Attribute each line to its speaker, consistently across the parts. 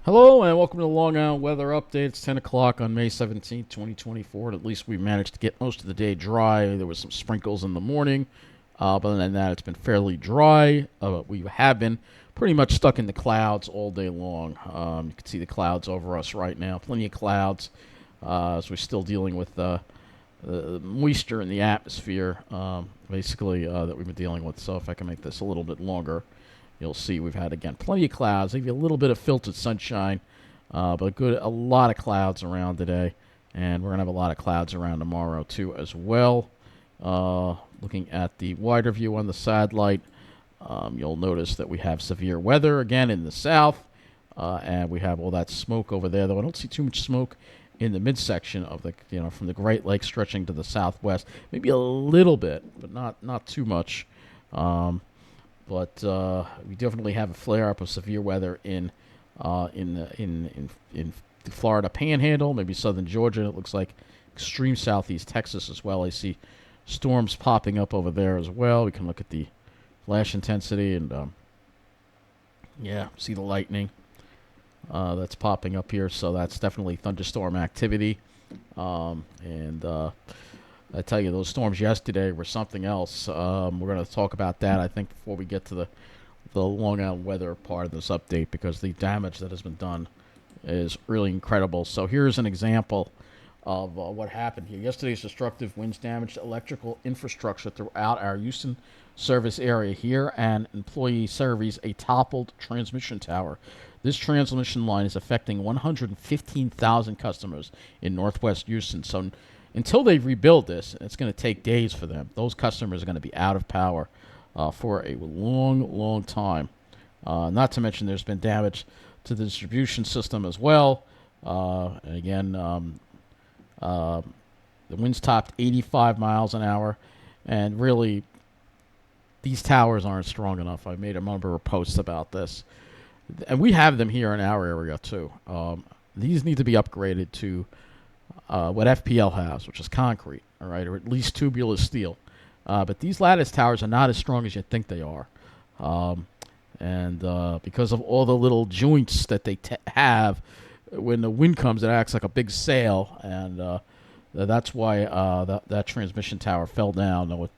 Speaker 1: Hello and welcome to the Long Island Weather Update. It's 10 o'clock on May 17th, 2024. And at least we managed to get most of the day dry. There was some sprinkles in the morning. But other than that, it's been fairly dry. We have been pretty much stuck in the clouds all day long. You can see the clouds over us right now. Plenty of clouds as we're still dealing with the moisture in the atmosphere, basically, that we've been dealing with. So if I can make this a little bit longer, you'll see we've had, again, plenty of clouds, maybe a little bit of filtered sunshine, but a lot of clouds around today. And we're going to have a lot of clouds around tomorrow, too, as well. Looking at the wider view on the satellite, you'll notice that we have severe weather, again, in the south. And we have all that smoke over there, though I don't see too much smoke in the midsection of from the Great Lakes stretching to the southwest. Maybe a little bit, but not too much. But we definitely have a flare-up of severe weather in the Florida Panhandle, maybe southern Georgia. It looks like extreme southeast Texas as well. I see storms popping up over there as well. We can look at the flash intensity and see the lightning that's popping up here. So that's definitely thunderstorm activity. I tell you, those storms yesterday were something else. We're going to talk about that, I think, before we get to the Long Island weather part of this update, because the damage that has been done is really incredible. So here's an example of what happened here. Yesterday's destructive winds damaged electrical infrastructure throughout our Houston service area here, and employee surveys a toppled transmission tower. This transmission line is affecting 115,000 customers in northwest Houston. So until they rebuild this, it's going to take days for them. Those customers are going to be out of power for a long, long time. Not to mention there's been damage to the distribution system as well. And again, the winds topped 85 miles an hour. And really, these towers aren't strong enough. I made a number of posts about this. And we have them here in our area, too. These need to be upgraded to what FPL has, which is concrete, all right, or at least tubular steel. But these lattice towers are not as strong as you think they are. And because of all the little joints that they have, when the wind comes, it acts like a big sail. And that's why that transmission tower fell down. With,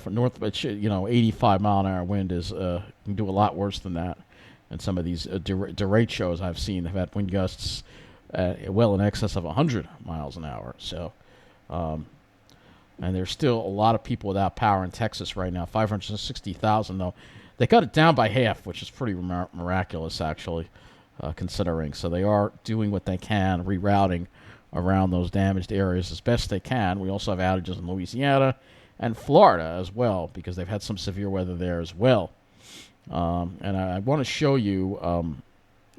Speaker 1: for north, 85-mile-an-hour wind can do a lot worse than that. And some of these derechos I've seen have had wind gusts well in excess of 100 miles an hour. So, and there's still a lot of people without power in Texas right now. 560,000, though. They cut it down by half, which is pretty miraculous, actually, considering. So they are doing what they can, rerouting around those damaged areas as best they can. We also have outages in Louisiana and Florida as well, because they've had some severe weather there as well. And I want to show you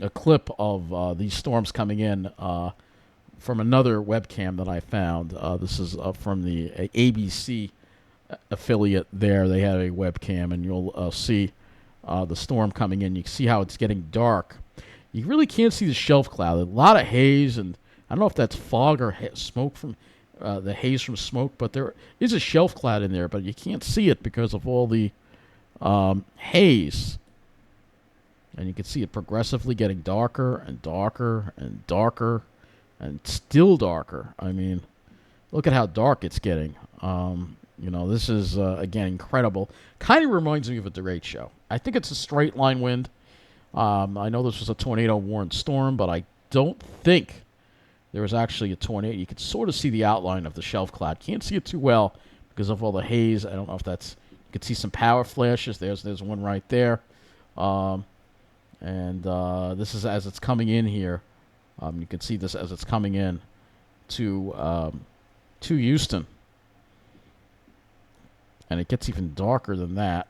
Speaker 1: a clip of these storms coming in from another webcam that I found. This is from the ABC affiliate there. They had a webcam, and you'll see the storm coming in. You can see how it's getting dark. You really can't see the shelf cloud. A lot of haze, and I don't know if that's fog or smoke from the haze from smoke, but there is a shelf cloud in there, but you can't see it because of all the haze. And you can see it progressively getting darker and darker and darker and still darker. I mean, look at how dark it's getting. This is, again, incredible. Kind of reminds me of a Derecho. I think it's a straight line wind. I know this was a tornado-warned storm, but I don't think there was actually a tornado. You can sort of see the outline of the shelf cloud. Can't see it too well because of all the haze. I don't know if that's... You can see some power flashes. There's one right there. And this is as it's coming in here. You can see this as it's coming in to Houston. And it gets even darker than that.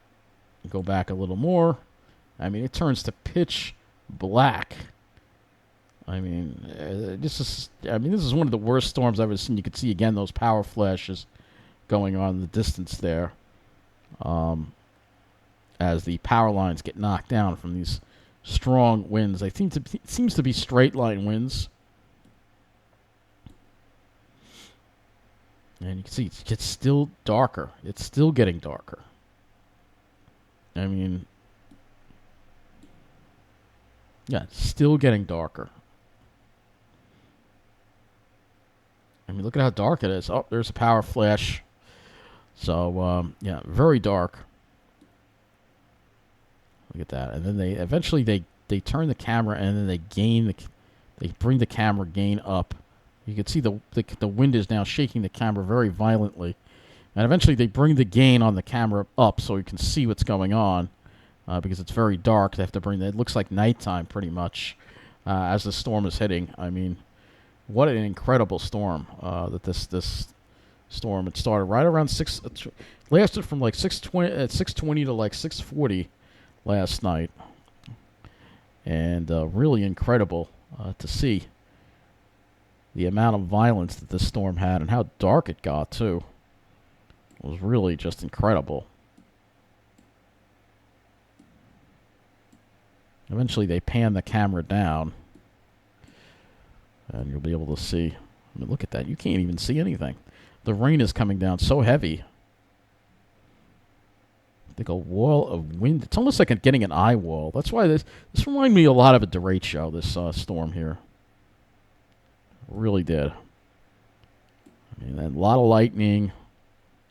Speaker 1: Go back a little more. I mean, it turns to pitch black. I mean, this is one of the worst storms I've ever seen. You can see, again, those power flashes going on in the distance there. As the power lines get knocked down from these strong winds. They seems to be straight line winds. And you can see it gets still darker. It's still getting darker. I mean, Yeah, it's still getting darker. I mean, look at how dark it is. Oh, there's a power flash. So, yeah, very dark. Look at that. And then they eventually they turn the camera and then they bring the camera gain up. You can see the wind is now shaking the camera very violently. And eventually they bring the gain on the camera up so you can see what's going on because it's very dark. They have to bring it looks like nighttime pretty much as the storm is hitting. I mean, what an incredible storm that this storm. It started right around lasted from like 6:20 to like 6:40 last night, and really incredible to see the amount of violence that this storm had and how dark it got too. It was really just incredible. Eventually, they pan the camera down, and you'll be able to see. I mean, look at that. You can't even see anything. The rain is coming down so heavy. Like a wall of wind. It's almost like getting an eye wall. That's why this reminded me a lot of a Derecho, this storm here. It really did. I mean, a lot of lightning.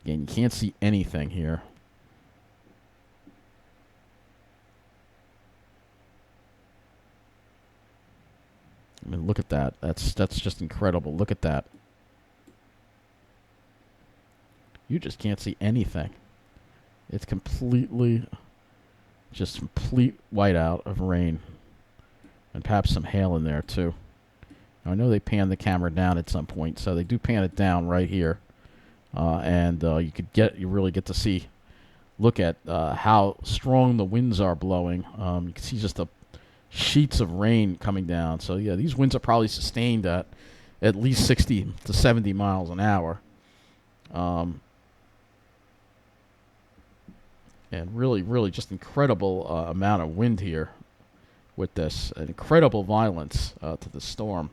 Speaker 1: Again, you can't see anything here. I mean, look at that. That's just incredible. Look at that. You just can't see anything. It's completely, just complete whiteout of rain. And perhaps some hail in there, too. Now, I know they pan the camera down at some point, so they do pan it down right here. And you really get to see, look at how strong the winds are blowing. You can see just the sheets of rain coming down. So, yeah, these winds are probably sustained at least 60 to 70 miles an hour. And really, really just incredible amount of wind here with this. An incredible violence to the storm.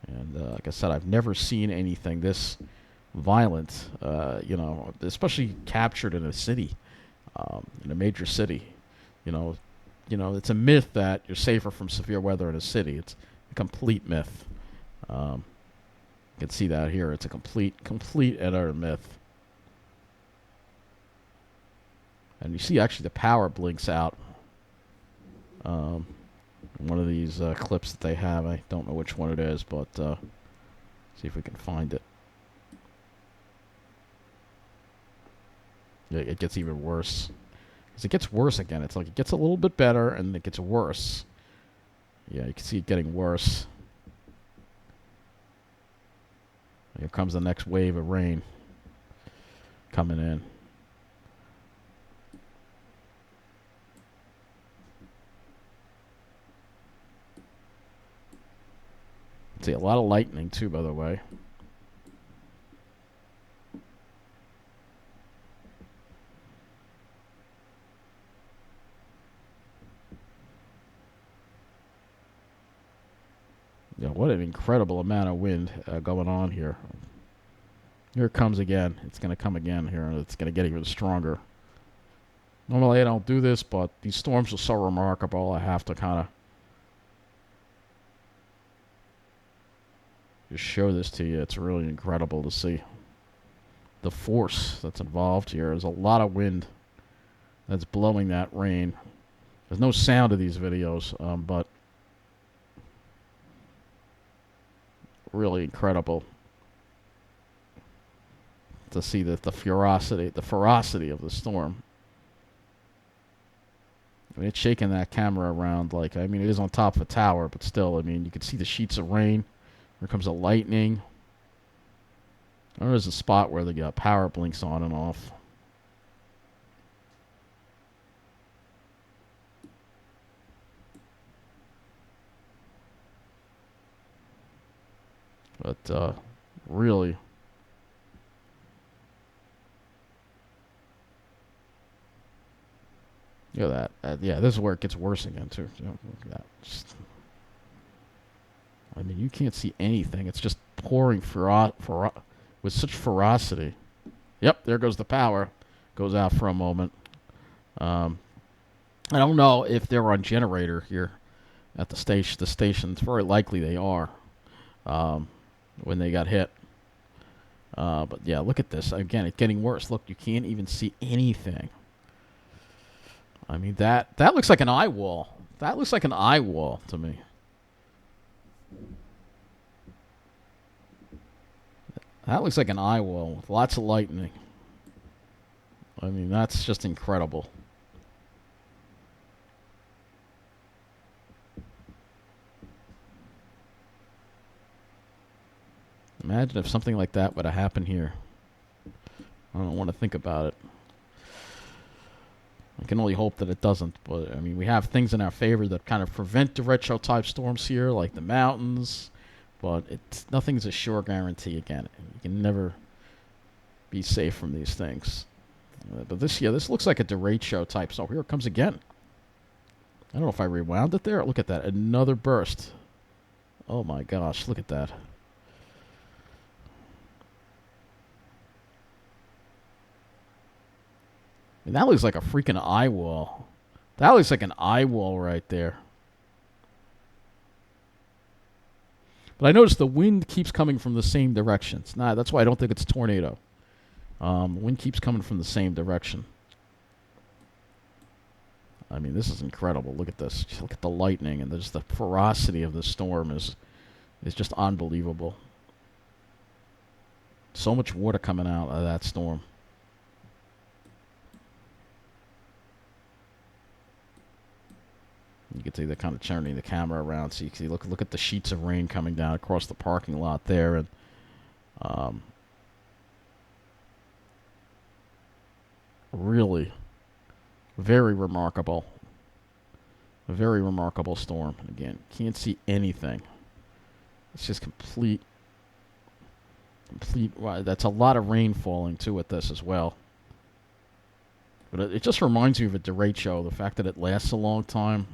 Speaker 1: And like I said, I've never seen anything this violent, especially captured in a city, in a major city. It's a myth that you're safer from severe weather in a city. It's a complete myth. You can see that here. It's a complete and utter myth. And you see actually the power blinks out. One of these clips that they have. I don't know which one it is, but see if we can find it. Yeah, it gets even worse. As it gets worse again. It's like it gets a little bit better and it gets worse. Yeah, you can see it getting worse. Here comes the next wave of rain coming in. See, a lot of lightning, too, by the way. Yeah, what an incredible amount of wind going on here. Here it comes again. It's going to come again here, and it's going to get even stronger. Normally I don't do this, but these storms are so remarkable, I have to kind of just show this to you. It's really incredible to see the force that's involved here. There's a lot of wind that's blowing that rain. There's no sound of these videos, but really incredible to see the ferocity of the storm. I mean, it's shaking that camera around it is on top of a tower, but still, I mean, you can see the sheets of rain. Here comes the lightning. There's a spot where the power blinks on and off. But really, look at that. Yeah, this is where it gets worse again too. Look at that. I mean, you can't see anything. It's just pouring with such ferocity. Yep, there goes the power. Goes out for a moment. I don't know if they're on generator here at the station. The station, it's very likely they are um, when they got hit. But yeah, look at this. Again, it's getting worse. Look, you can't even see anything. I mean, that looks like an eye wall. That looks like an eye wall to me. That looks like an eye wall with lots of lightning. I mean, that's just incredible. Imagine if something like that would have happened here. I don't want to think about it. I can only hope that it doesn't. But, I mean, we have things in our favor that kind of prevent derecho-type storms here, like the mountains. But nothing's a sure guarantee again. You can never be safe from these things. But this looks like a derecho-type storm. Here it comes again. I don't know if I rewound it there. Look at that. Another burst. Oh, my gosh. Look at that. And that looks like a freaking eye wall. That looks like an eye wall right there. But I noticed the wind keeps coming from the same direction. That's why I don't think it's a tornado. The wind keeps coming from the same direction. I mean, this is incredible. Look at this. Just look at the lightning, and just the ferocity of the storm is just unbelievable. So much water coming out of that storm. You can see they're kind of turning the camera around, so you can see, look at the sheets of rain coming down across the parking lot there, and really very remarkable. A very remarkable storm. Again, can't see anything. It's just complete. Well, that's a lot of rain falling too with this as well. But it just reminds me of a derecho, the fact that it lasts a long time.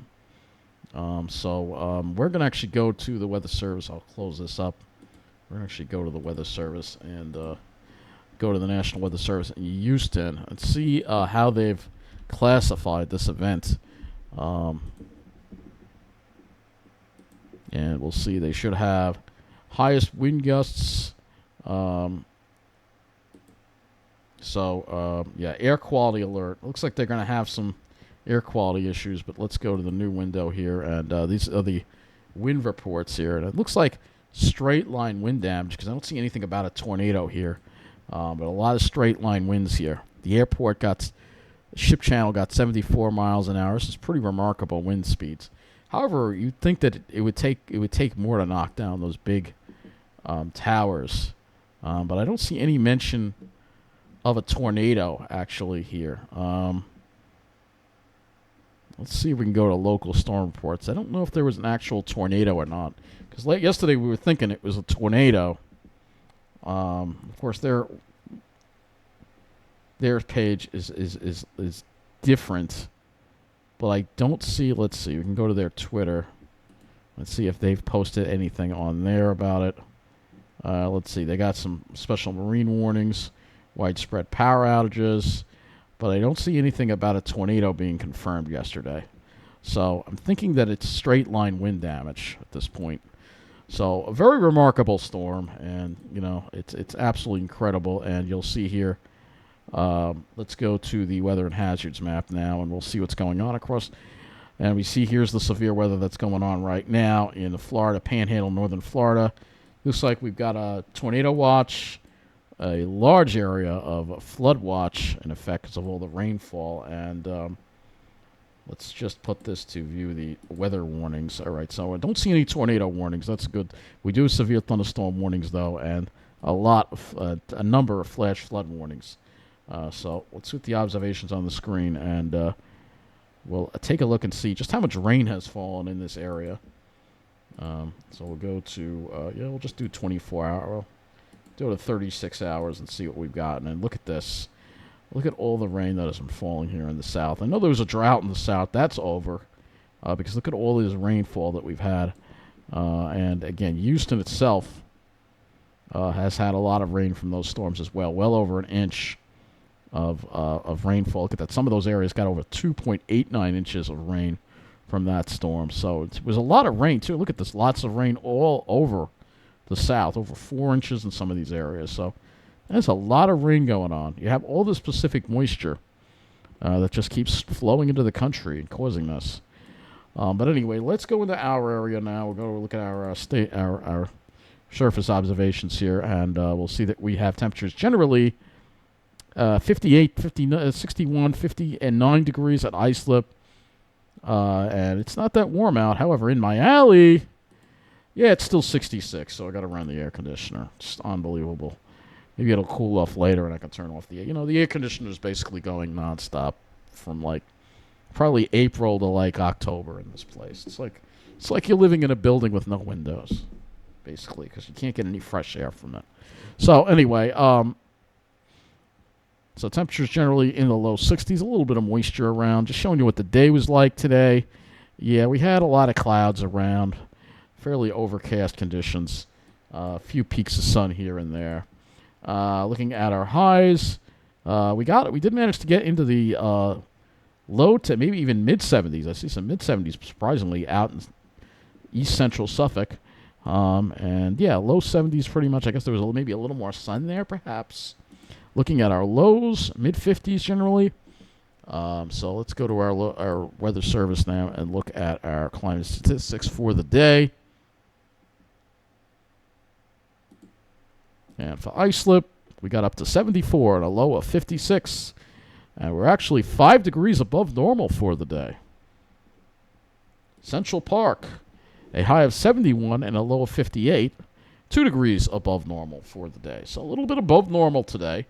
Speaker 1: We're going to actually go to the Weather Service. I'll close this up. We're going to actually go to the Weather Service and go to the National Weather Service in Houston and see how they've classified this event. And we'll see. They should have highest wind gusts. Air quality alert. Looks like they're going to have some air quality issues, but let's go to the new window here, and these are the wind reports here, and it looks like straight line wind damage because I don't see anything about a tornado here, but a lot of straight line winds here. The ship channel got 74 miles an hour. This is pretty remarkable wind speeds. However, you'd think that it would take more to knock down those big towers, but I don't see any mention of a tornado actually here. Let's see if we can go to local storm reports. I don't know if there was an actual tornado or not. Because yesterday we were thinking it was a tornado. Of course, their page is different. But I don't see... Let's see. We can go to their Twitter. Let's see if they've posted anything on there about it. Let's see. They got some special marine warnings. Widespread power outages. But I don't see anything about a tornado being confirmed yesterday. So I'm thinking that it's straight line wind damage at this point. So a very remarkable storm, and it's absolutely incredible. And you'll see here. Let's go to the weather and hazards map now, and we'll see what's going on across. And we see here's the severe weather that's going on right now in the Florida Panhandle, northern Florida. Looks like we've got a tornado watch. A large area of flood watch in effect because of all the rainfall. And let's just put this to view the weather warnings. All right, so I don't see any tornado warnings. That's good. We do have severe thunderstorm warnings, though, and a number of flash flood warnings. So let's see the observations on the screen, and we'll take a look and see just how much rain has fallen in this area. So we'll go to, we'll just do 24-hour. Go to 36 hours and see what we've got. And look at this. Look at all the rain that has been falling here in the south. I know there was a drought in the south. That's over. Because look at all this rainfall that we've had. And again, Houston itself has had a lot of rain from those storms as well. Well over an inch of rainfall. Look at that. Some of those areas got over 2.89 inches of rain from that storm. So it was a lot of rain, too. Look at this. Lots of rain all over the south, over 4 inches in some of these areas. So there's a lot of rain going on. You have all this Pacific moisture that just keeps flowing into the country and causing this. But anyway, let's go into our area now. We'll go look at our surface observations here, and we'll see that we have temperatures generally 58, 50, 61, 50, and 9 degrees at Islip. And it's not that warm out. However, in my alley, yeah, it's still 66, so I got to run the air conditioner. It's unbelievable. Maybe it'll cool off later, and I can turn off the. The air conditioner is basically going nonstop from like probably April to like October in this place. It's like you're living in a building with no windows, basically, because you can't get any fresh air from it. So anyway, so temperatures generally in the low 60s, a little bit of moisture around. Just showing you what the day was like today. Yeah, we had a lot of clouds around, fairly overcast conditions, a few peaks of sun here and there. Looking at our highs, we did manage to get into the low to maybe even mid 70s. I see some mid 70s surprisingly out in east central Suffolk, and yeah, low 70s pretty much. I guess there was maybe a little more sun there, perhaps. Looking at our lows, mid 50s generally. So let's go to our weather service now and look at our climate statistics for the day. And for Islip, we got up to 74 and a low of 56. And we're actually 5 degrees above normal for the day. Central Park, a high of 71 and a low of 58. 2 degrees above normal for the day. So a little bit above normal today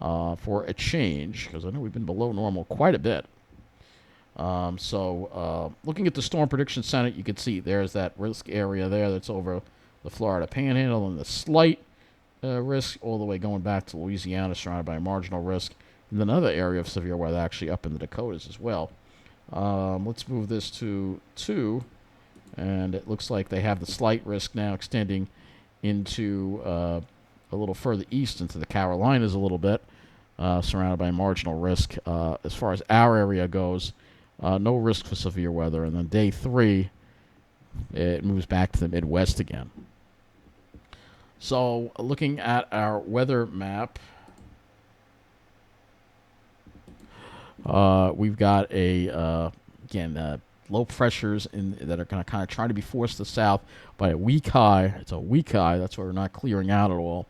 Speaker 1: for a change, because I know we've been below normal quite a bit. So looking at the Storm Prediction Center, you can see there's that risk area there that's over the Florida Panhandle, and the slight risk all the way going back to Louisiana, surrounded by a marginal risk. And then another area of severe weather actually up in the Dakotas as well. Let's move this to 2. And it looks like they have the slight risk now extending into a little further east into the Carolinas a little bit, surrounded by marginal risk. As far as our area goes, no risk for severe weather. And then day 3, it moves back to the Midwest again. So looking at our weather map, we've got low pressures that are going to kind of try to be forced to the south by a weak high. It's a weak high. That's why we're not clearing out at all.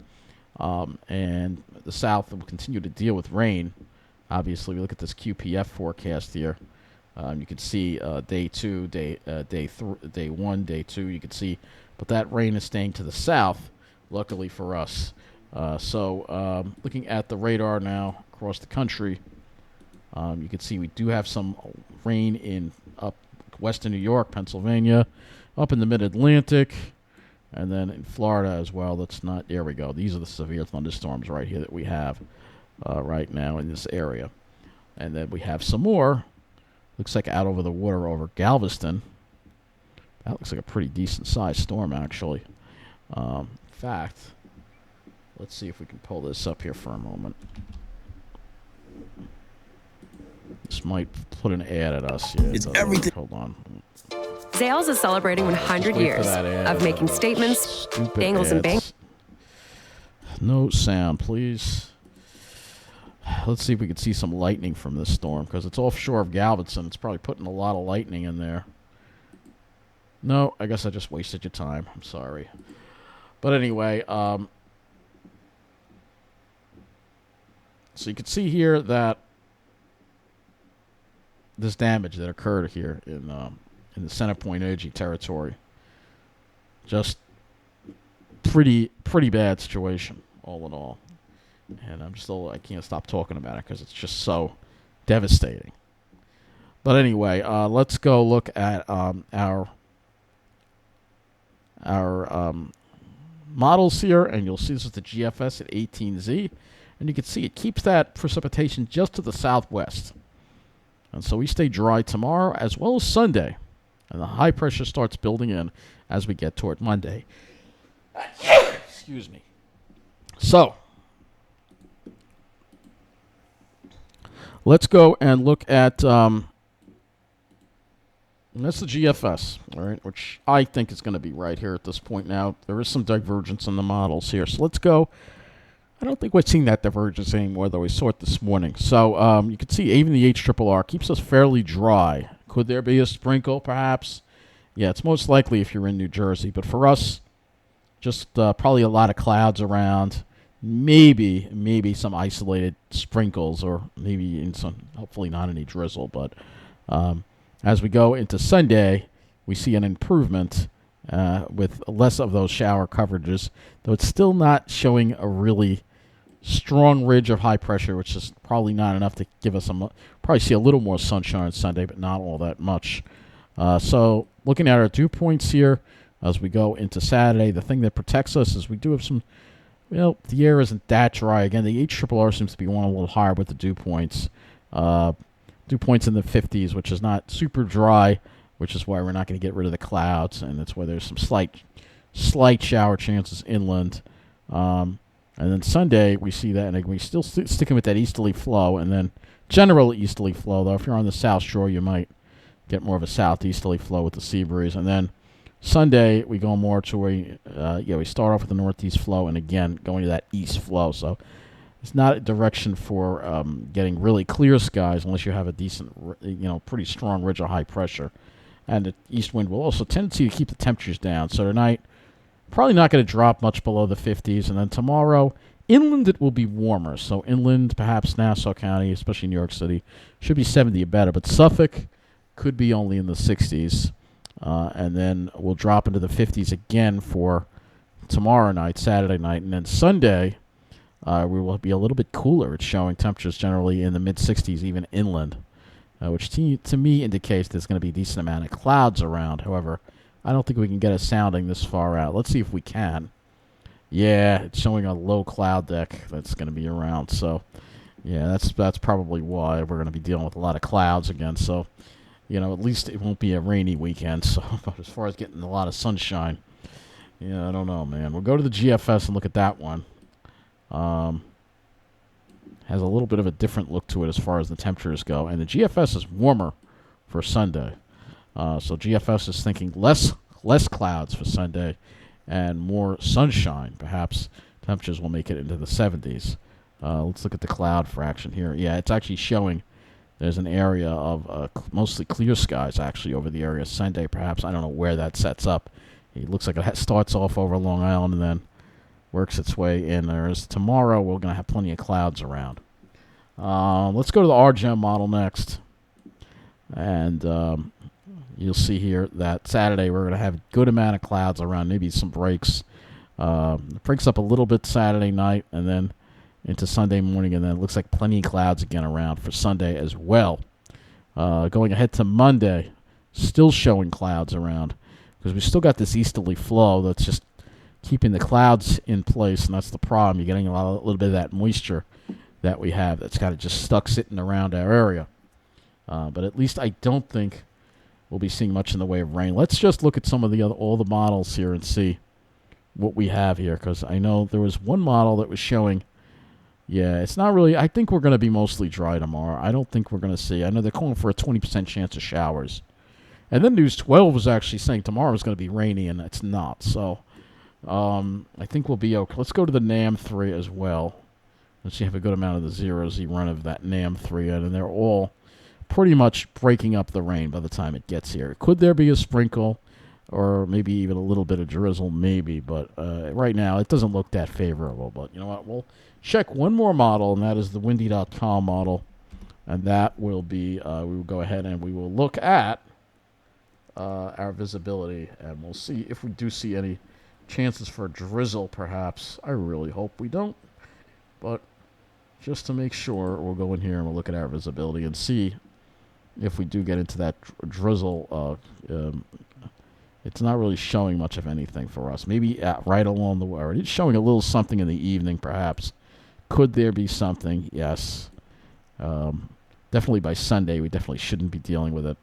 Speaker 1: And the south will continue to deal with rain. Obviously, we look at this QPF forecast here. You can see day 2, day 1, day 2. You can see, but that rain is staying to the south. Luckily for us. So looking at the radar now across the country, you can see we do have some rain in up western New York, Pennsylvania, up in the mid-Atlantic, and then in Florida as well. There we go. These are the severe thunderstorms right here that we have right now in this area. And then we have some more. Looks like out over the water over Galveston. That looks like a pretty decent-sized storm, actually. In fact, let's see if we can pull this up here for a moment. This might put an ad at us. Yeah,
Speaker 2: it's everything.
Speaker 1: Hold on.
Speaker 3: Zales is celebrating 100 years of making statements, dangles, and bangs.
Speaker 1: No sound, please. Let's see if we can see some lightning from this storm, because it's offshore of Galveston. It's probably putting a lot of lightning in there. No, I guess I just wasted your time. I'm sorry. But anyway, so you can see here that this damage that occurred here in the Center Point Energy territory, just pretty bad situation all in all. And I can't stop talking about it because it's just so devastating. But anyway, let's go look at our models here, and you'll see this is the GFS at 18Z, and you can see it keeps that precipitation just to the southwest. And so we stay dry tomorrow as well as Sunday, and the high pressure starts building in as we get toward Monday. Excuse me. So let's go and look at And that's the GFS, all right, which I think is going to be right here at this point now. There is some divergence in the models here. So let's go. I don't think we're seeing that divergence anymore, though. We saw it this morning. So you can see even the HRRR keeps us fairly dry. Could there be a sprinkle, perhaps? Yeah, it's most likely if you're in New Jersey. But for us, just probably a lot of clouds around. Maybe some isolated sprinkles, or maybe in some, hopefully not any drizzle. But as we go into Sunday, we see an improvement with less of those shower coverages, though it's still not showing a really strong ridge of high pressure, which is probably not enough to give us probably see a little more sunshine Sunday, but not all that much. So looking at our dew points here as we go into Saturday, the thing that protects us is we do have some, the air isn't that dry. Again, the HRRR seems to be going a little higher with the dew points. Dew points in the 50s, which is not super dry, which is why we're not going to get rid of the clouds, and that's why there's some slight shower chances inland. And then Sunday, we see that, and we still sticking with that easterly flow, and then general easterly flow, though. If you're on the South Shore, you might get more of a southeasterly flow with the sea breeze. And then Sunday, we go more to we start off with the northeast flow, and again, going to that east flow. So it's not a direction for getting really clear skies unless you have a decent, pretty strong ridge of high pressure. And the east wind will also tendency to keep the temperatures down. So tonight, probably not going to drop much below the 50s. And then tomorrow, inland it will be warmer. So inland, perhaps Nassau County, especially New York City, should be 70 or better. But Suffolk could be only in the 60s. And then we'll drop into the 50s again for tomorrow night, Saturday night. And then Sunday, we will be a little bit cooler. It's showing temperatures generally in the mid-60s, even inland, which to me indicates there's going to be a decent amount of clouds around. However, I don't think we can get a sounding this far out. Let's see if we can. Yeah, it's showing a low cloud deck that's going to be around. So, yeah, that's probably why we're going to be dealing with a lot of clouds again. So, at least it won't be a rainy weekend. So, as far as getting a lot of sunshine, yeah, I don't know, man. We'll go to the GFS and look at that one. Has a little bit of a different look to it as far as the temperatures go. And the GFS is warmer for Sunday. So GFS is thinking less clouds for Sunday and more sunshine. Perhaps temperatures will make it into the 70s. Let's look at the cloud fraction here. Yeah, it's actually showing there's an area of mostly clear skies actually over the area Sunday. Perhaps, I don't know where that sets up. It looks like it starts off over Long Island and then works its way in. Whereas tomorrow we're going to have plenty of clouds around. Let's go to the RGEM model next. And you'll see here that Saturday we're going to have a good amount of clouds around, maybe some breaks. Breaks up a little bit Saturday night and then into Sunday morning, and then it looks like plenty of clouds again around for Sunday as well. Going ahead to Monday, still showing clouds around because we still got this easterly flow that's just keeping the clouds in place, and that's the problem. You're getting a little bit of that moisture that we have that's kind of just stuck sitting around our area. But at least I don't think we'll be seeing much in the way of rain. Let's just look at some of all the models here and see what we have here, because I know there was one model that was showing, it's not really, I think we're going to be mostly dry tomorrow. I don't think we're going to see, I know they're calling for a 20% chance of showers. And then News 12 was actually saying tomorrow is going to be rainy, and it's not. So I think we'll be okay. Let's go to the NAM3 as well. Let's see, have a good amount of the 0Z run of that NAM3, and they're all pretty much breaking up the rain by the time it gets here. Could there be a sprinkle or maybe even a little bit of drizzle? Maybe, but right now it doesn't look that favorable. But you know what? We'll check one more model, and that is the windy.com model, and that will be, we will go ahead and we will look at our visibility, and we'll see if we do see any chances for drizzle, perhaps. I really hope we don't, but just to make sure, we'll go in here and we'll look at our visibility and see if we do get into that drizzle. It's not really showing much of anything for us. Maybe right along the way. It's showing a little something in the evening, perhaps. Could there be something? Yes. Definitely by Sunday, we definitely shouldn't be dealing with it.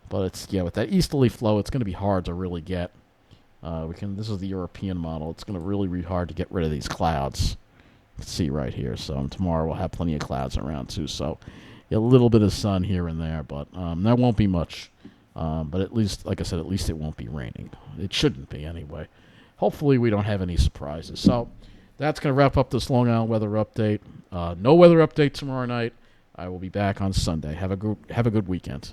Speaker 1: But it's, with that easterly flow, it's going to be hard to really get. This is the European model. It's going to really be hard to get rid of these clouds. You can see right here. So tomorrow we'll have plenty of clouds around too. So a little bit of sun here and there, but that won't be much. But at least, like I said, at least it won't be raining. It shouldn't be anyway. Hopefully we don't have any surprises. So that's going to wrap up this Long Island weather update. No weather update tomorrow night. I will be back on Sunday. Have a good weekend.